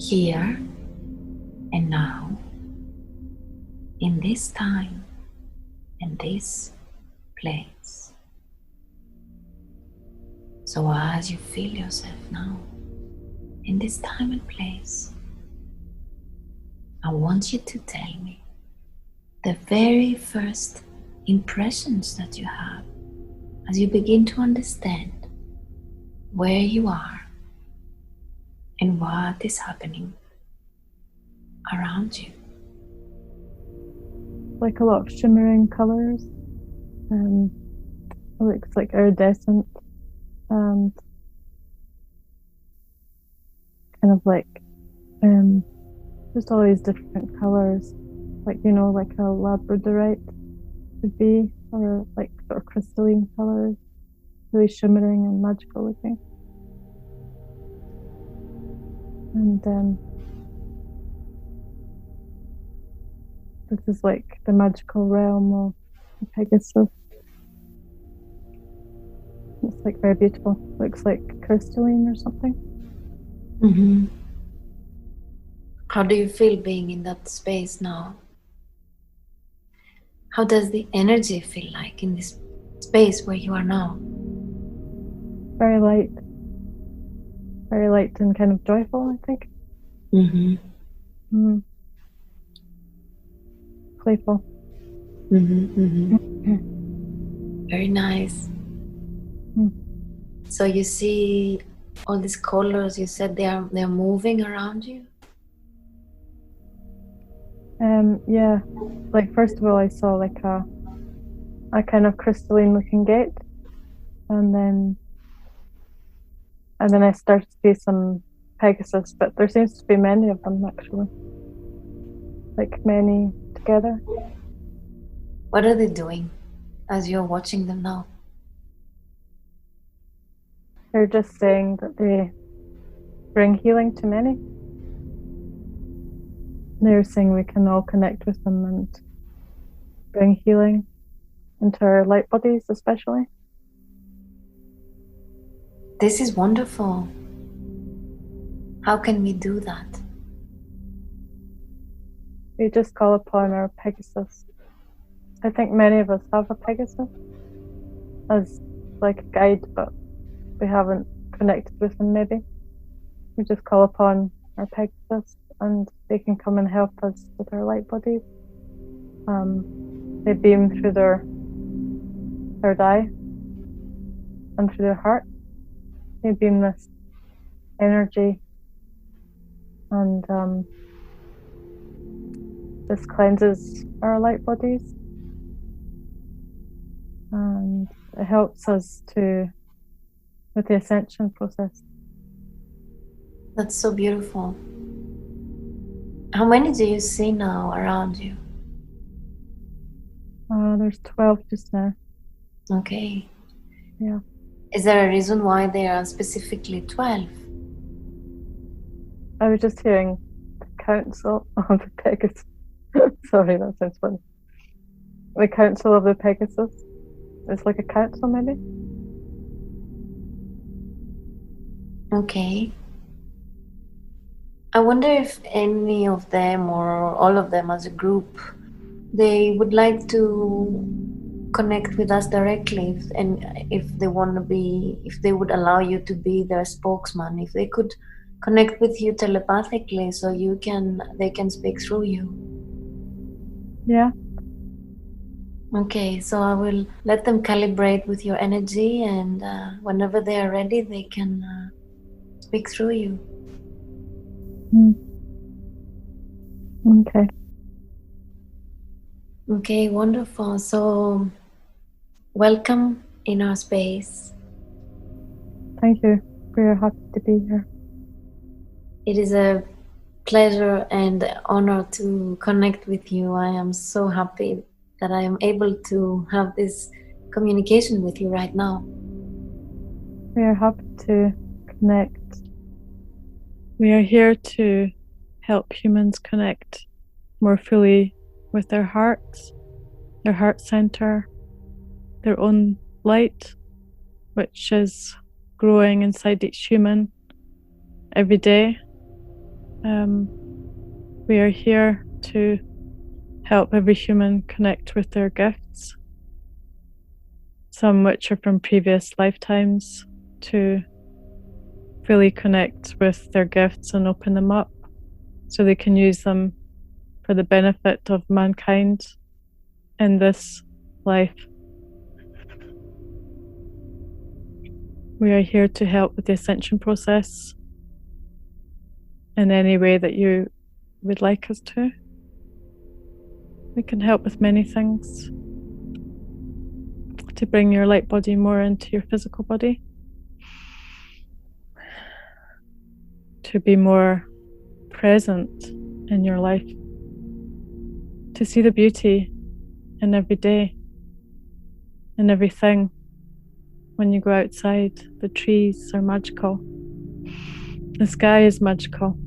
here and now, in this time and this place. So as you feel yourself now in this time and place, I want you to tell me the very first impressions that you have as you begin to understand where you are and what is happening around you. Like a lot of shimmering colours, it looks like iridescent and kind of like just all these different colours, like, you know, like a labradorite would be, or like sort of crystalline colours, really shimmering and magical looking. And this is like the magical realm of the Pegasus. It's like very beautiful. Looks like crystalline or something. Mm-hmm. How do you feel being in that space now? How does the energy feel like in this space where you are now? Very light and kind of joyful, I think. Mm-hmm. Mm. Playful. Mm-hmm. Mm-hmm. Very nice. Mm. So you see all these colors, you said they're moving around you? Yeah, like first of all I saw like a kind of crystalline looking gate, and then I started to see some Pegasus, but there seems to be many of them actually, like many together. What are they doing as you're watching them now? They're just saying that they bring healing to many. They're saying we can all connect with them and bring healing into our light bodies especially. This is wonderful. How can we do that? We just call upon our Pegasus. I think many of us have a Pegasus as like a guide, but we haven't connected with them maybe. We just call upon our Pegasus and they can come and help us with our light bodies. They beam through their third eye and through their heart. They beam this energy, and this cleanses our light bodies, and it helps us with the Ascension process. That's so beautiful. How many do you see now around you? There's 12 just now. Okay. Yeah. Is there a reason why there are specifically 12? I was just hearing the council of the Pegasus. Sorry, that sounds funny. The council of the Pegasus. It's like a council, maybe? Okay. I wonder if any of them or all of them as a group, they would like to connect with us directly, and if they want to be, if they would allow you to be their spokesman, if they could connect with you telepathically so they can speak through you. Yeah. Okay, so I will let them calibrate with your energy, and whenever they are ready, they can speak through you. Okay. Okay, wonderful. So, welcome in our space. Thank you. We're happy to be here. It is a pleasure and honor to connect with you. I am so happy that I am able to have this communication with you right now. We are happy to connect. We are here to help humans connect more fully with their hearts, their heart center, their own light, which is growing inside each human every day, We are here to help every human connect with their gifts, some which are from previous lifetimes, to fully connect with their gifts and open them up so they can use them for the benefit of mankind in this life. We are here to help with the Ascension process in any way that you would like us to. We can help with many things to bring your light body more into your physical body, to be more present in your life, to see the beauty in every day, in everything. When you go outside, the trees are magical. The sky is magical.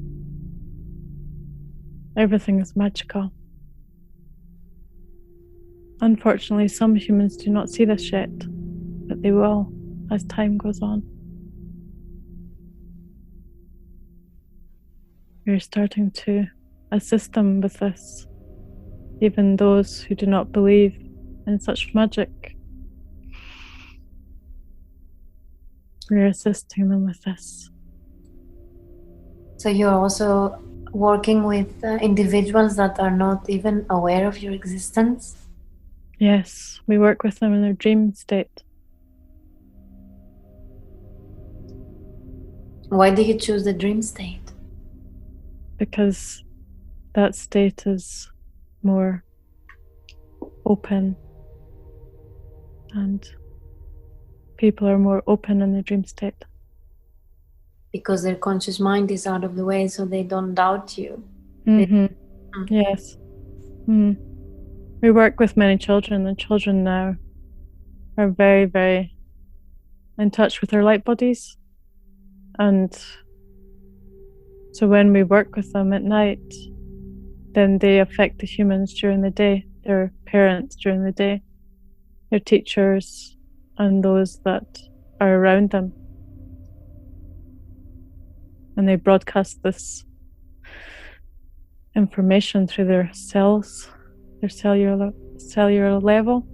Everything is magical. Unfortunately, some humans do not see this yet, but they will as time goes on. We're starting to assist them with this, even those who do not believe in such magic. We're assisting them with this. So you're also working with individuals that are not even aware of your existence? Yes, we work with them in their dream state. Why did you choose the dream state? Because that state is more open, and people are more open in the dream state. Because their conscious mind is out of the way, so they don't doubt you. Yes. We work with many children, and children now are very, very in touch with their light bodies. And so when we work with them at night, then they affect the humans during the day, their parents during the day, their teachers, and those that are around them. And they broadcast this information through their cells, their cellular level.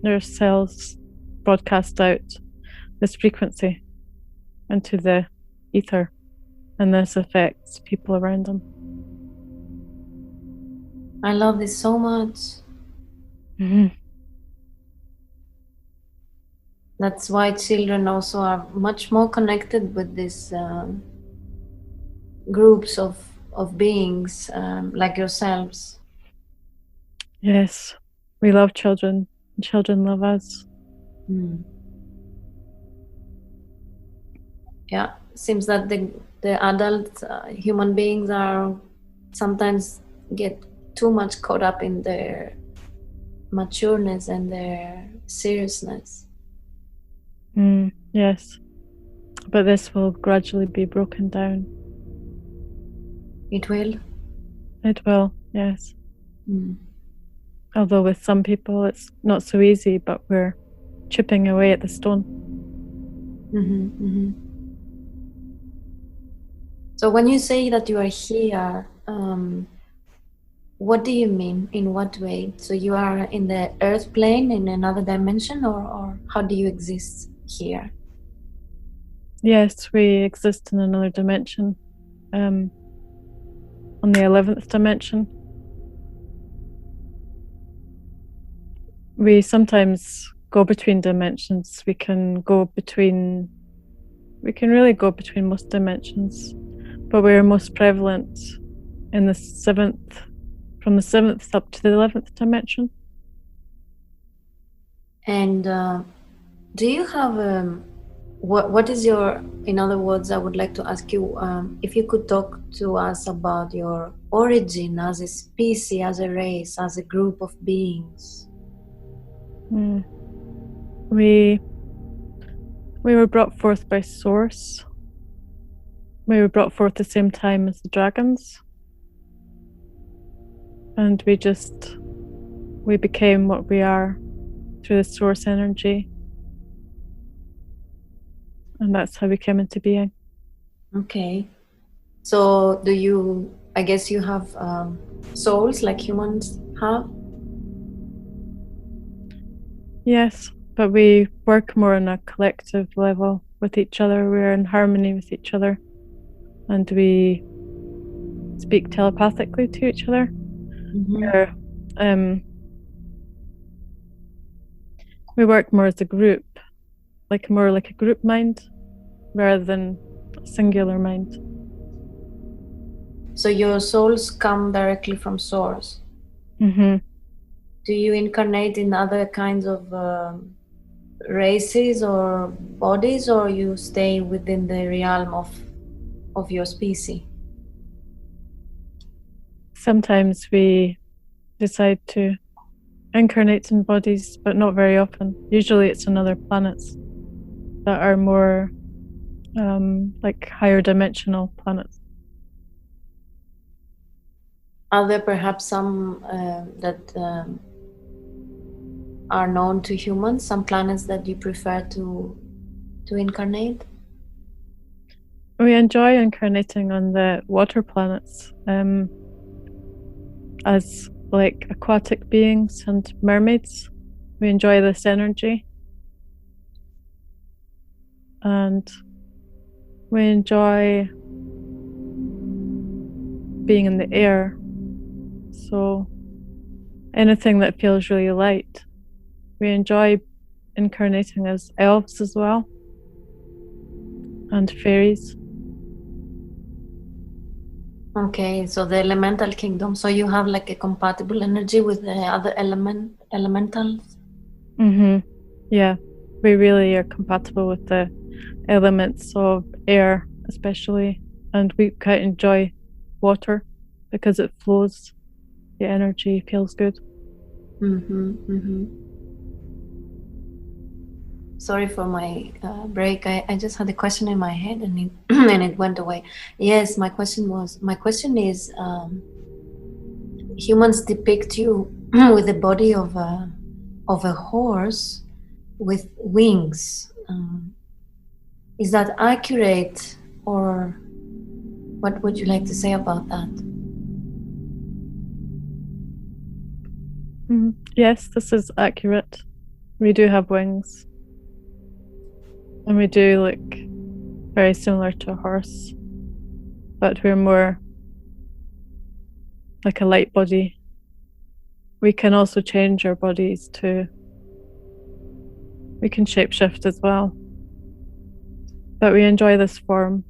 Their cells broadcast out this frequency into the ether, and this affects people around them. I love this so much. That's why children also are much more connected with these groups of beings like yourselves. Yes, we love children, and children love us. Yeah, seems that the adult human beings are sometimes get too much caught up in their matureness and their seriousness. Yes, but this will gradually be broken down. It will? It will, yes. Although with some people it's not so easy, but we're chipping away at the stone. So when you say that you are here, what do you mean? In what way? So you are in the earth plane, in another dimension, or how do you exist here? Yes, we exist in another dimension, on the 11th dimension. We sometimes go between dimensions. We can really go between most dimensions, but we're most prevalent in the 7th, from the 7th up to the 11th dimension. And do you have what is your, in other words, I would like to ask you if you could talk to us about your origin as a species, as a race, as a group of beings. We were brought forth by Source. We were brought forth the same time as the dragons. And we became what we are through the Source energy. And that's how we came into being. Okay. So do you, I guess you have souls like humans have? Yes, but we work more on a collective level with each other. We're in harmony with each other, and we speak telepathically to each other. We're, we work more as a group, more like a group mind rather than a singular mind. So your souls come directly from source. Mm-hmm. Do you incarnate in other kinds of races or bodies, or you stay within the realm of your species? Sometimes we decide to incarnate in bodies, but not very often. Usually it's on other planets that are more like higher dimensional planets. Are there perhaps some that are known to humans, some planets that you prefer to incarnate? We enjoy incarnating on the water planets as like aquatic beings and mermaids. We enjoy this energy, and we enjoy being in the air. So anything that feels really light. We enjoy incarnating as elves as well, and fairies. Okay, so the elemental kingdom. So you have like a compatible energy with the other elementals? Mm-hmm. Yeah, we really are compatible with the elements of air, especially, and we quite enjoy water because it flows. The energy feels good. Sorry for my break. I just had a question in my head and it and it went away. Yes, my question is, humans depict you with the body of a horse with wings. Is that accurate, or what would you like to say about that? Yes, this is accurate. We do have wings, and we do look very similar to a horse, but we're more like a light body. We can also change our bodies to, we can shapeshift as well. But we enjoy this form,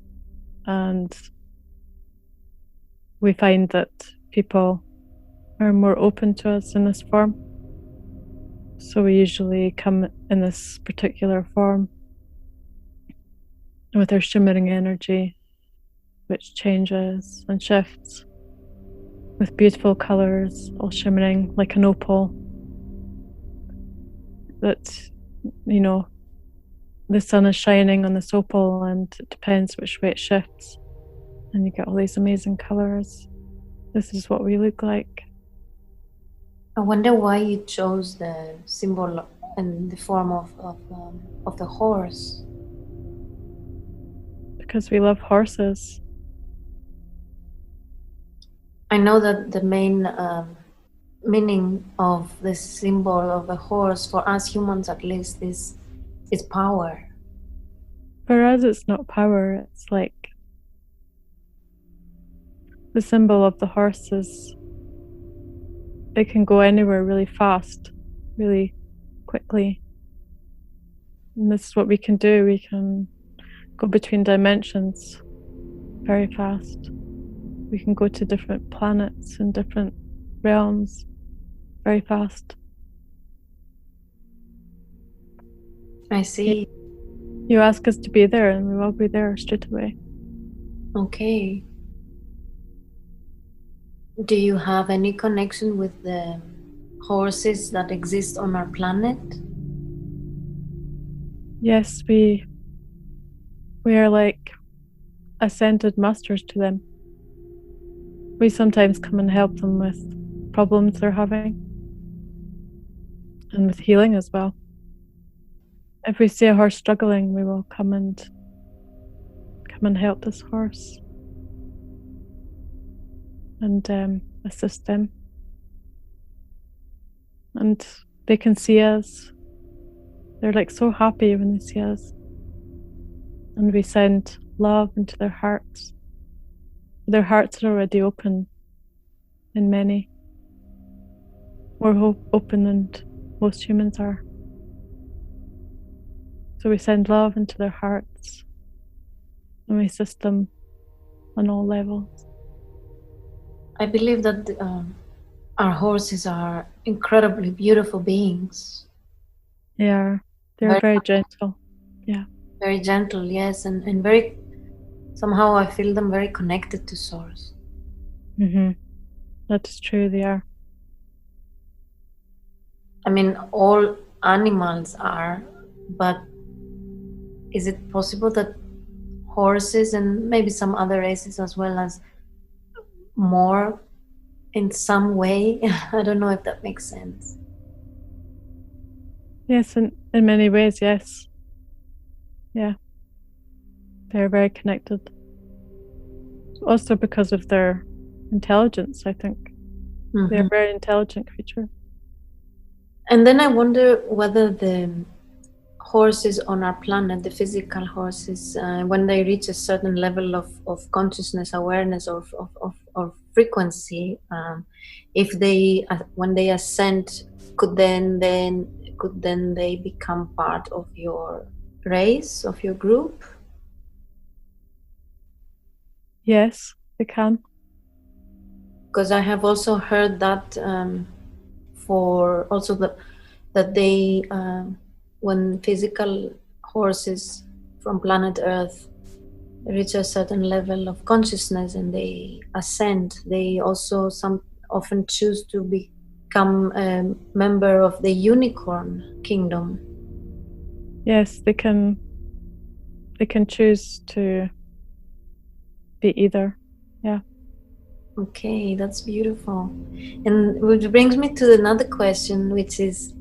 and we find that people are more open to us in this form. So we usually come in this particular form with our shimmering energy, which changes and shifts with beautiful colors, all shimmering like an opal. That, you know, the sun is shining on this opal, and it depends which way it shifts, and you get all these amazing colors. This is what we look like. I wonder why you chose the symbol and the form of the horse. Because we love horses. I know that the main meaning of the symbol of a horse, for us humans at least, is power. For us, it's not power, it's like the symbol of the horse is it can go anywhere really fast, really quickly. And this is what we can do. We can go between dimensions very fast. We can go to different planets and different realms very fast. I see. You ask us to be there, and we will be there straight away. Okay. Do you have any connection with the horses that exist on our planet? Yes, we are like ascended masters to them. We sometimes come and help them with problems they're having, and with healing as well. If we see a horse struggling, we will come and help this horse. and assist them. And they can see us. They're like so happy when they see us. And we send love into their hearts. Their hearts are already open in many. More open than most humans are. So we send love into their hearts and we assist them on all levels. I believe that our horses are incredibly beautiful beings. Yeah, they're very gentle. Yeah. Very gentle, yes, and very, somehow I feel them very connected to Source. That is true, they are. I mean, all animals are, but is it possible that horses and maybe some other races as well as more in some way? I don't know if that makes sense. Yes, in many ways, yes. Yeah. They're very connected. Also because of their intelligence, I think. They're very intelligent creatures. And then I wonder whether the horses on our planet, the physical horses, when they reach a certain level of consciousness, awareness, or frequency, if they, when they ascend, could then they become part of your race, of your group? Yes, they can. Because I have also heard that for also that they when physical horses from planet Earth reach a certain level of consciousness and they ascend, they also often choose to become a member of the unicorn kingdom. Yes, they can choose to be either. Yeah. Okay, that's beautiful. And which brings me to another question, which is,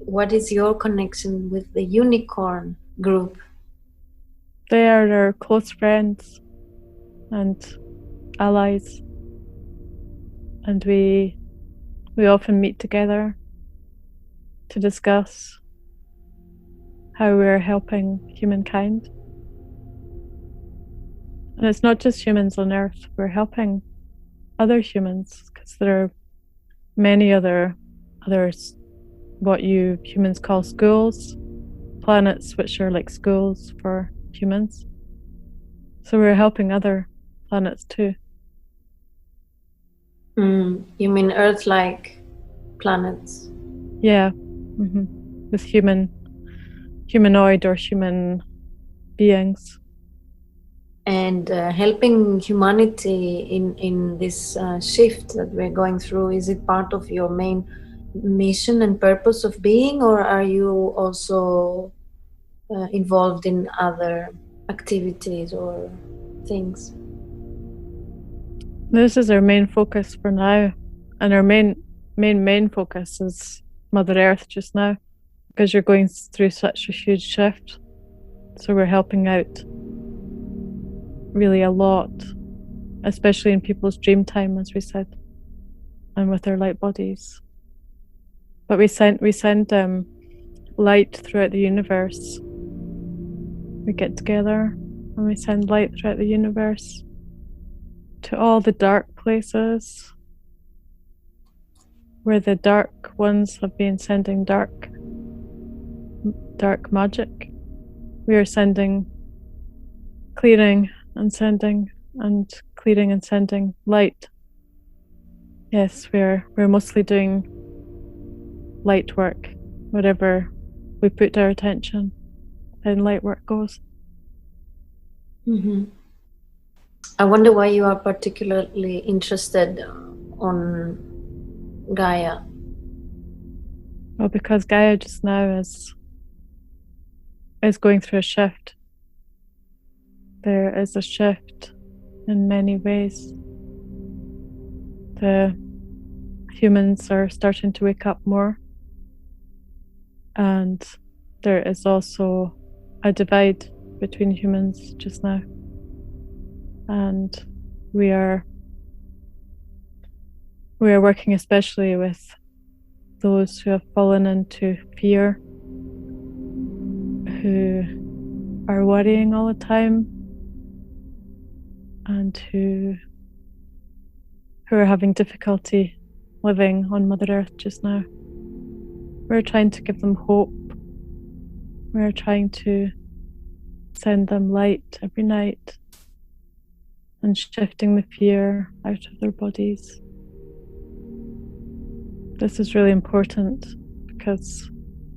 what is your connection with the unicorn group? They are our close friends and allies, and we often meet together to discuss how we're helping humankind. And it's not just humans on Earth, we're helping other humans, because there are many others, what you humans call schools, planets which are like schools for humans. So we're helping other planets too. You mean Earth-like planets? Yeah, with humanoid or human beings. And helping humanity in this shift that we're going through, is it part of your main mission and purpose of being, or are you also involved in other activities or things? This is our main focus for now, and our main focus is Mother Earth just now, because you're going through such a huge shift. So we're helping out really a lot, especially in people's dream time, as we said, and with their light bodies. But we send light throughout the universe. We get together and we send light throughout the universe to all the dark places where the dark ones have been sending dark magic. We are sending, clearing and sending, and clearing and sending light. Yes, we're mostly doing light work. Whatever we put our attention, then light work goes. I wonder why you are particularly interested on Gaia. Well, because Gaia just now is going through a shift. There is a shift in many ways. The humans are starting to wake up more, and there is also a divide between humans just now, and we are We are working especially with those who have fallen into fear, who are worrying all the time, and who are having difficulty living on Mother Earth just now. We're trying to give them hope. We're trying to send them light every night and shifting the fear out of their bodies. This is really important because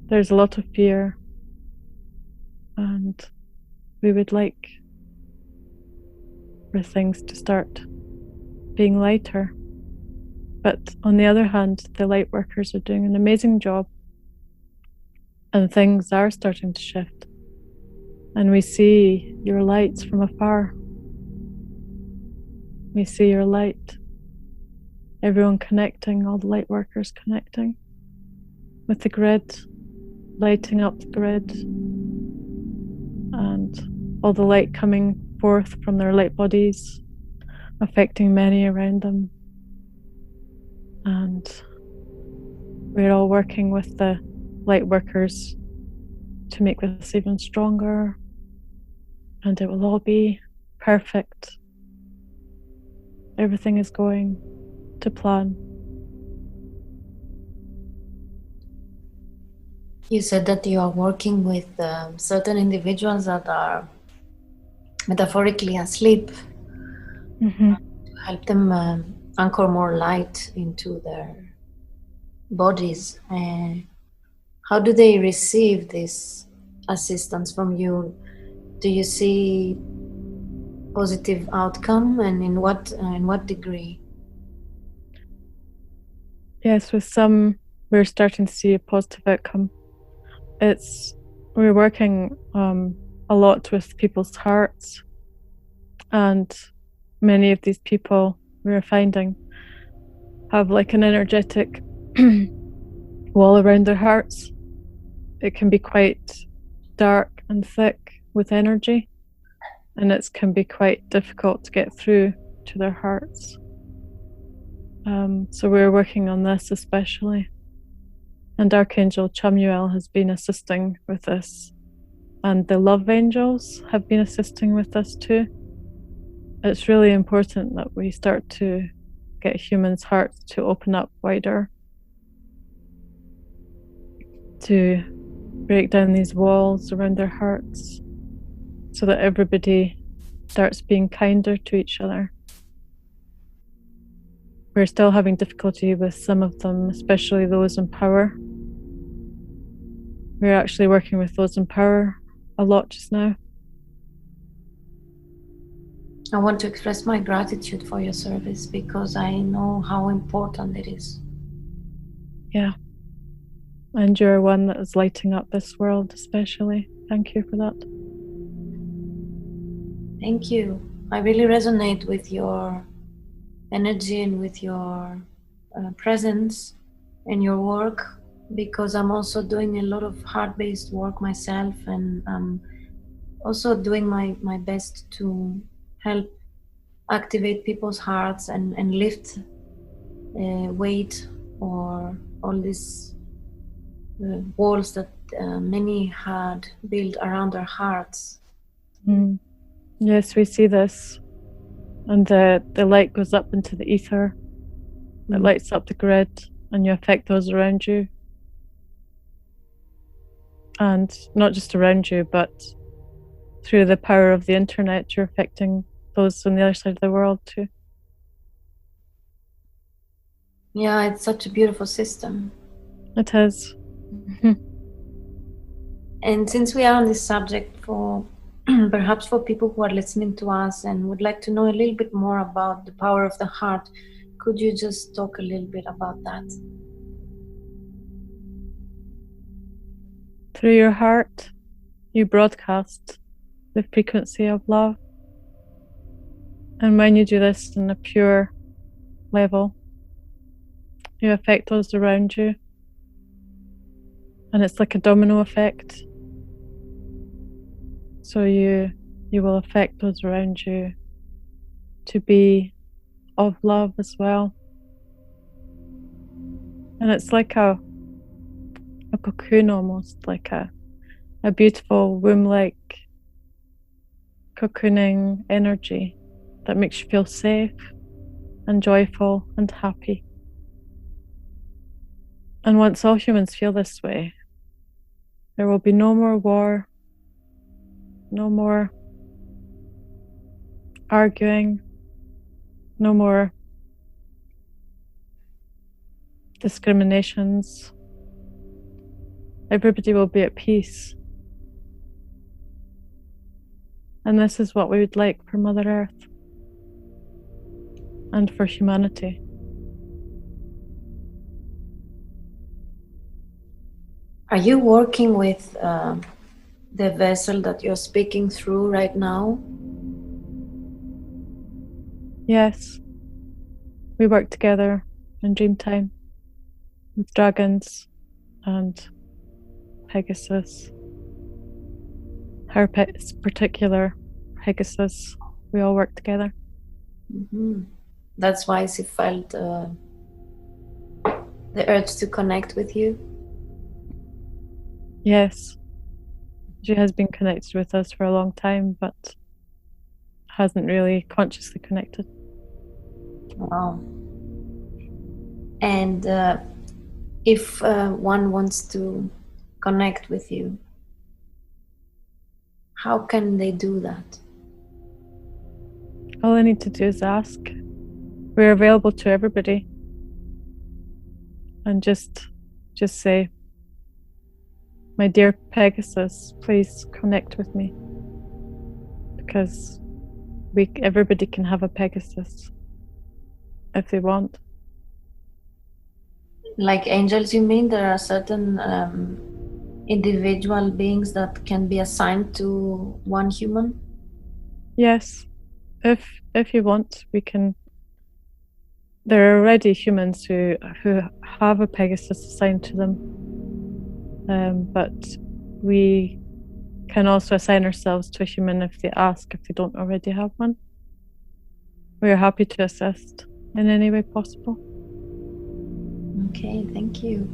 there's a lot of fear, and we would like for things to start being lighter. But on the other hand, the light workers are doing an amazing job, and things are starting to shift. And we see your lights from afar. We see your light. Everyone connecting, all the light workers connecting with the grid, lighting up the grid, and all the light coming forth from their light bodies, affecting many around them. And we're all working with the light workers to make this even stronger, and it will all be perfect. Everything is going to plan. You said that you are working with certain individuals that are metaphorically asleep, Mm-hmm. to help them anchor more light into their bodies. How do they receive this assistance from you? Do you see positive outcome, and in what degree? Yes, with some we're starting to see a positive outcome. We're working a lot with people's hearts, and many of these people we're finding have like an energetic wall around their hearts. It can be quite dark and thick with energy, and it can be quite difficult to get through to their hearts. So we're working on this especially, and Archangel Chamuel has been assisting with this, and the love angels have been assisting with this too. It's really important that we start to get humans' hearts to open up wider, to break down these walls around their hearts so that everybody starts being kinder to each other. We're still having difficulty with some of them, especially those in power. We're actually working with those in power a lot just now. I want to express my gratitude for your service, because I know how important it is. Yeah. And you're one that is lighting up this world especially. Thank you for that. Thank you. I really resonate with your energy and with your presence and your work, because I'm also doing a lot of heart-based work myself, and I'm also doing my best to help activate people's hearts and lift weight or all these walls that many had built around their hearts. Mm. Yes, we see this. And the light goes up into the ether. It lights up the grid, and you affect those around you. And not just around you, but through the power of the internet, you're affecting those on the other side of the world too. Yeah, it's such a beautiful system. It is. And since we are on this subject, for perhaps for people who are listening to us and would like to know a little bit more about the power of the heart, could you just talk a little bit about that? Through your heart, you broadcast the frequency of love. And when you do this in a pure level, you affect those around you. And it's like a domino effect. So you will affect those around you to be of love as well. And it's like a cocoon, almost like a beautiful womb-like cocooning energy that makes you feel safe and joyful and happy. And once all humans feel this way, there will be no more war, no more arguing, no more discriminations. Everybody will be at peace. And this is what we would like for Mother Earth and for humanity. Are you working with the vessel that you're speaking through right now? Yes, we work together in Dreamtime with dragons and Pegasus. Her particular Pegasus, we all work together. Mm-hmm. That's why she felt the urge to connect with you? Yes, she has been connected with us for a long time, but hasn't really consciously connected. Wow. And if one wants to connect with you, how can they do that? All I need to do is ask. We're available to everybody. And just say, my dear Pegasus, please connect with me. Because everybody can have a Pegasus if they want. Like angels, you mean? There are certain individual beings that can be assigned to one human? Yes, if you want, we can. There are already humans who have a Pegasus assigned to them, but we can also assign ourselves to a human if they ask, if they don't already have one. We are happy to assist in any way possible. Okay, thank you.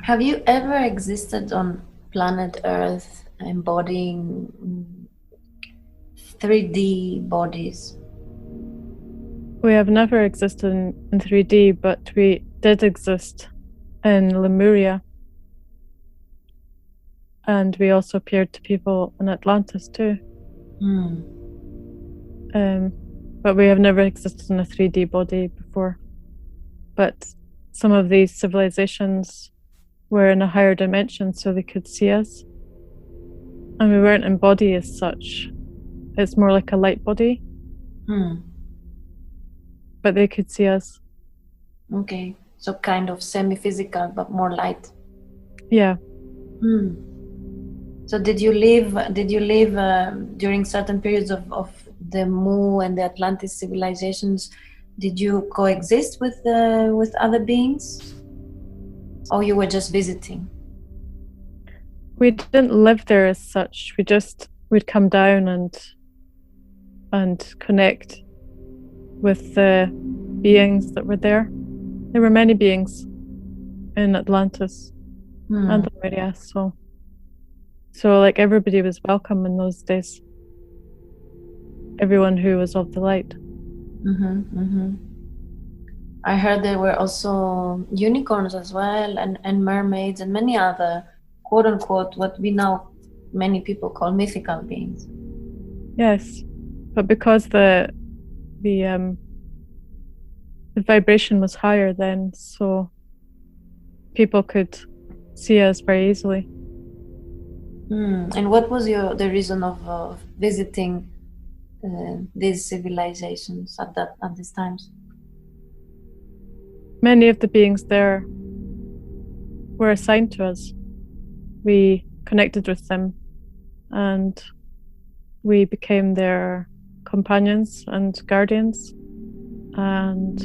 Have you ever existed on planet Earth embodying 3D bodies? We have never existed in 3D, but we did exist in Lemuria. And we also appeared to people in Atlantis too. But we have never existed in a 3D body before. But some of these civilizations were in a higher dimension, so they could see us. And we weren't in body as such. It's more like a light body. But they could see us. Okay, so kind of semi-physical, but more light. Yeah. So did you live during certain periods of the Mu and the Atlantis civilizations? Did you coexist with other beings, or you were just visiting? We didn't live there as such. We'd come down and connect with the beings that were there. There were many beings in Atlantis and Lemuria, so like everybody was welcome in those days. Everyone who was of the light. I heard there were also unicorns as well, and mermaids and many other quote unquote what we now many people call mythical beings. Yes, but because the vibration was higher then, so people could see us very easily. And what was the reason of visiting these civilizations at these times? Many of the beings there were assigned to us. We connected with them and we became their companions and guardians, and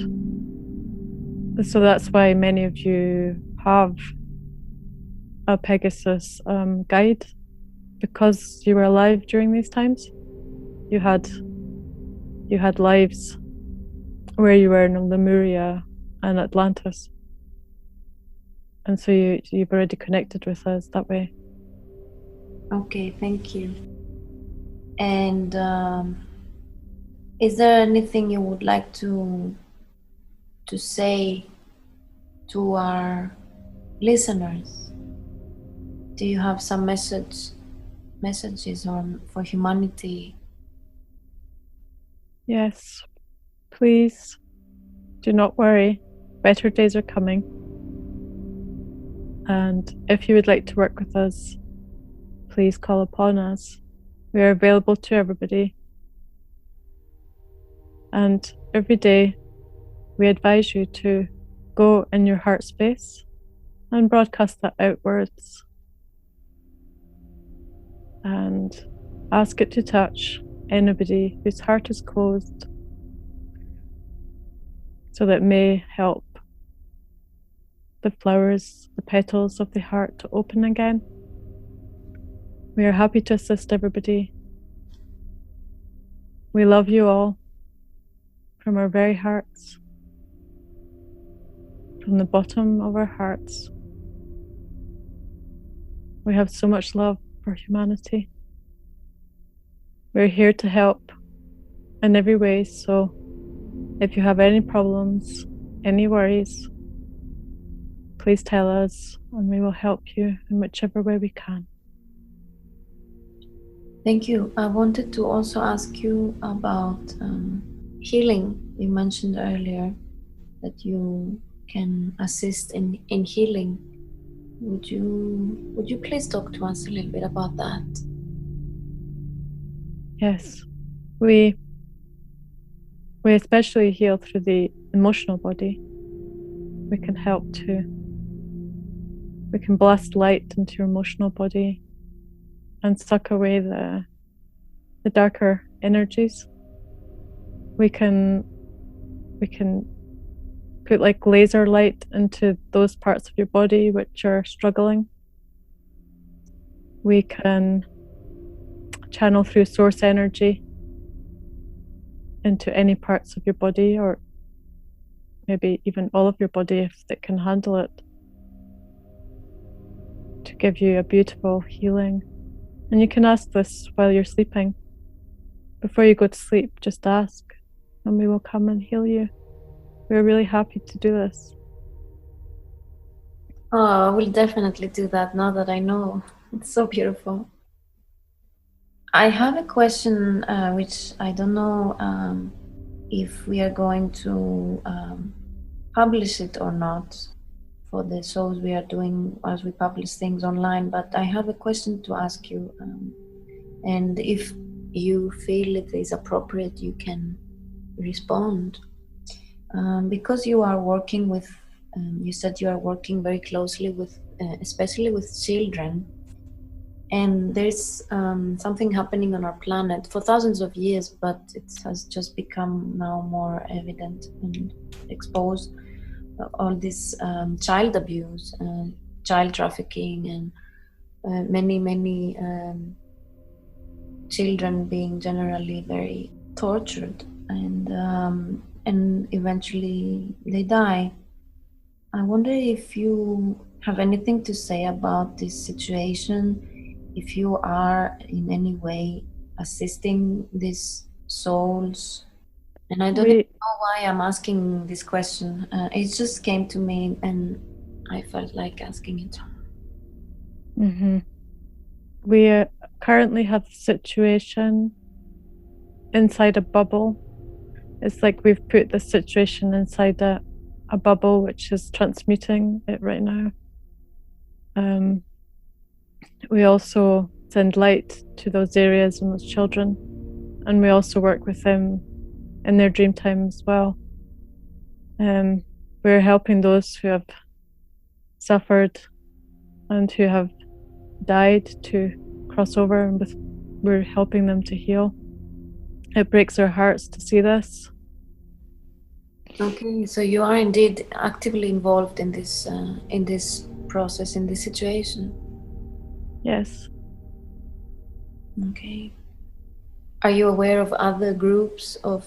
so that's why many of you have a Pegasus guide, because you were alive during these times. You had lives where you were in Lemuria and Atlantis. And so you've already connected with us that way. Okay, thank you. And is there anything you would like to say to our listeners? Do you have some messages for humanity? Yes. Please do not worry. Better days are coming. And if you would like to work with us, please call upon us. We are available to everybody. And every day, we advise you to go in your heart space and broadcast that outwards. And ask it to touch anybody whose heart is closed, so that it may help the flowers, the petals of the heart to open again. We are happy to assist everybody. We love you all from our very hearts, from the bottom of our hearts. We have so much love for humanity. We're here to help in every way, so if you have any problems, any worries, please tell us and we will help you in whichever way we can. Thank you. I wanted to also ask you about healing. You mentioned earlier that you can assist in healing. Would you please talk to us a little bit about that? Yes, we especially heal through the emotional body. We can blast light into your emotional body and suck away the darker energies. We can put like laser light into those parts of your body which are struggling. We can channel through source energy into any parts of your body, or maybe even all of your body if it can handle it, to give you a beautiful healing. And you can ask this while you're sleeping. Before you go to sleep, just ask, and we will come and heal you. We're really happy to do this. Oh, I will definitely do that now that I know. It's so beautiful. I have a question which I don't know if we are going to publish it or not for the shows we are doing as we publish things online, but I have a question to ask you, and if you feel it is appropriate, you can respond. Because you are working with, you said you are working very closely with, especially with children, and there's something happening on our planet for thousands of years, but it has just become now more evident and exposed. All this child abuse, child trafficking, and many children being generally very tortured, and eventually they die. I wonder if you have anything to say about this situation, if you are in any way assisting these souls. And I don't even know why I'm asking this question. It just came to me and I felt like asking it. Mm-hmm. We currently have a situation inside a bubble. It's like we've put the situation inside a bubble which is transmuting it right now. We also send light to those areas and those children, and we also work with them in their dream time as well. We're helping those who have suffered and who have died to cross over, and we're helping them to heal. It breaks our hearts to see this. Okay, so you are indeed actively involved in this process, in this situation. Yes. Okay. Are you aware of other groups of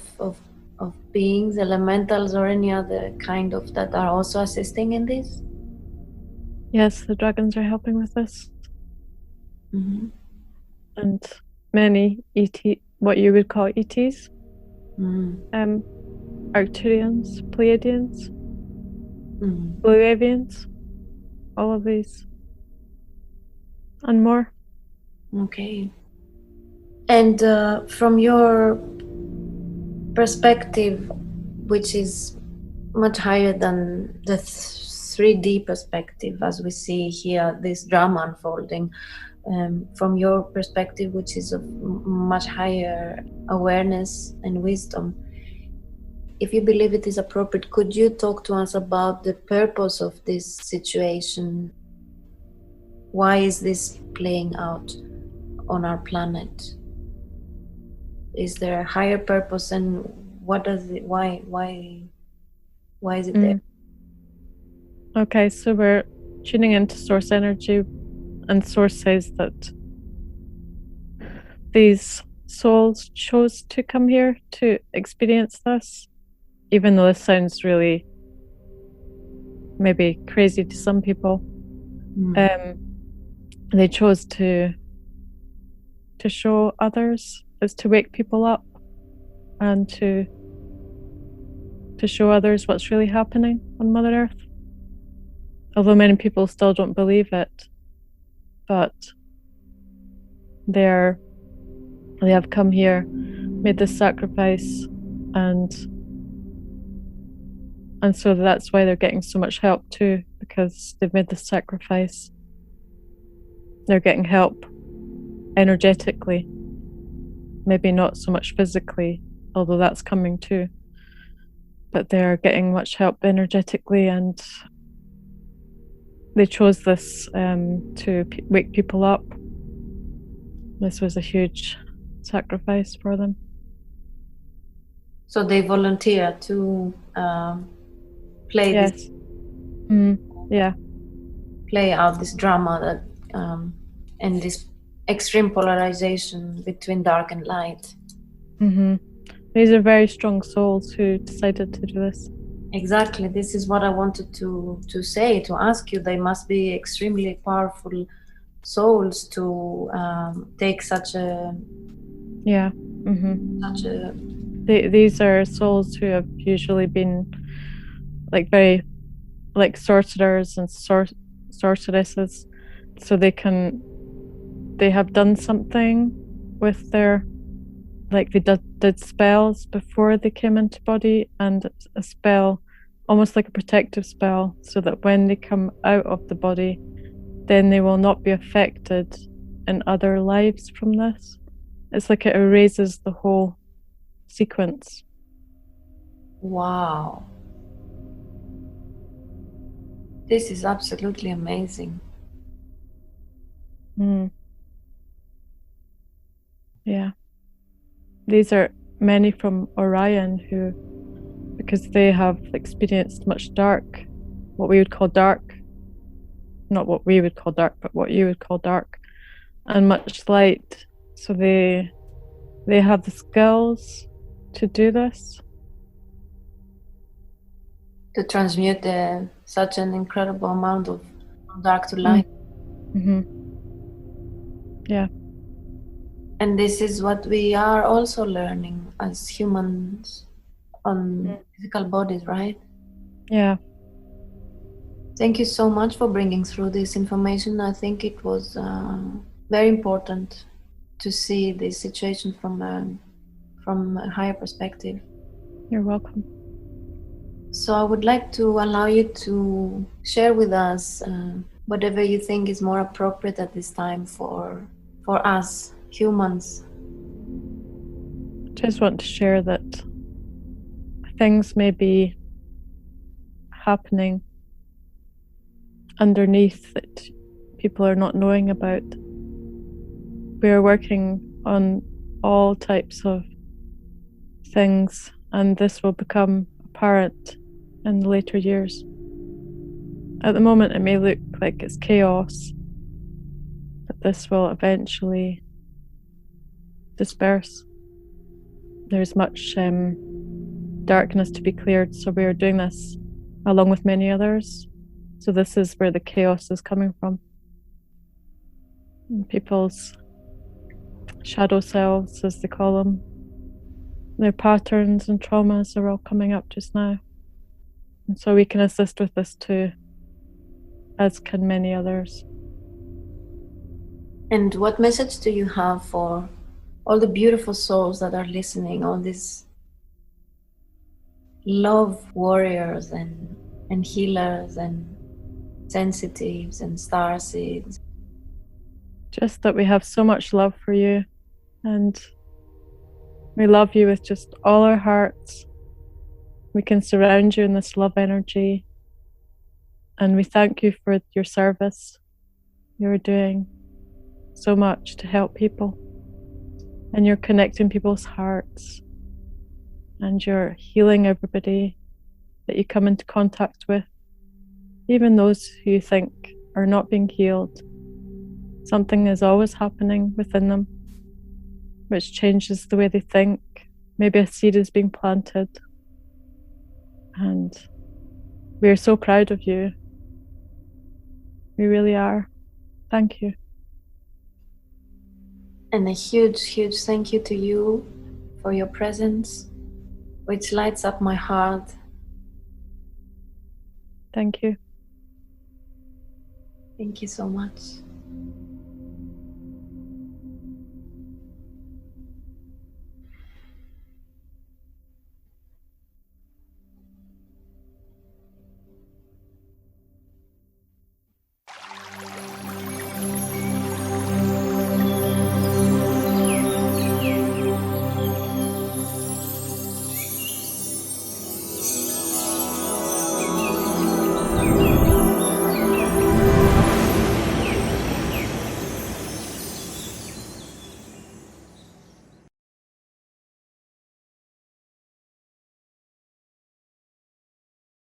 beings, elementals, or any other kind of that are also assisting in this? Yes, the dragons are helping with this. Mm-hmm. And many what you would call ETs, Arcturians, Pleiadians, Blue Avians, all of these, and more. Okay. And from your perspective, which is much higher than the 3D perspective, as we see here, this drama unfolding, from your perspective, which is of much higher awareness and wisdom, if you believe it is appropriate, could you talk to us about the purpose of this situation? Why is this playing out on our planet? Is there a higher purpose, and what does it, why is it there? Okay, so we're tuning into source energy, and source says that these souls chose to come here to experience this, even though this sounds really maybe crazy to some people. They chose to show others, is to wake people up and to show others what's really happening on Mother Earth. Although many people still don't believe it, but they have come here, made this sacrifice, and so that's why they're getting so much help too, because they've made this sacrifice. They're getting help energetically, maybe not so much physically, although that's coming too, but they're getting much help energetically, and they chose this to wake people up. This was a huge sacrifice for them. So they volunteer to play this. Yeah. Play out this drama that and this extreme polarization between dark and light. These are very strong souls who decided to do this. Exactly. This is what I wanted to say, to ask you. They must be extremely powerful souls to take such a These are souls who have usually been like very like sorcerers and sorceresses, so they have done something with their, like they did spells before they came into body, and a spell almost like a protective spell, so that when they come out of the body, then they will not be affected in other lives from this. It's like it erases the whole sequence. Wow. This is absolutely amazing. Yeah. These are many from Orion who, because they have experienced much dark, what we would call dark, not what we would call dark, but what you would call dark, and much light. So they have the skills to do this. To transmute such an incredible amount of dark to light. Yeah. And this is what we are also learning as humans on physical bodies, right? Yeah. Thank you so much for bringing through this information. I think it was very important to see this situation from a higher perspective. You're welcome. So I would like to allow you to share with us whatever you think is more appropriate at this time for us humans. I just want to share that things may be happening underneath that people are not knowing about. We are working on all types of things, and this will become apparent in the later years. At the moment, it may look like it's chaos, but this will eventually disperse. There's much darkness to be cleared. So we are doing this along with many others. So this is where the chaos is coming from. And people's shadow selves, as they call them, their patterns and traumas are all coming up just now. And so we can assist with this too, as can many others. And what message do you have for all the beautiful souls that are listening, all these love warriors and healers and sensitives and starseeds? Just that we have so much love for you, and we love you with just all our hearts. We can surround you in this love energy, and we thank you for your service. You're doing so much to help people, and you're connecting people's hearts, and you're healing everybody that you come into contact with, even those who you think are not being healed. Something is always happening within them, which changes the way they think. Maybe a seed is being planted. And we are so proud of you. We really are. Thank you. And a huge, huge thank you to you for your presence, which lights up my heart. Thank you. Thank you so much.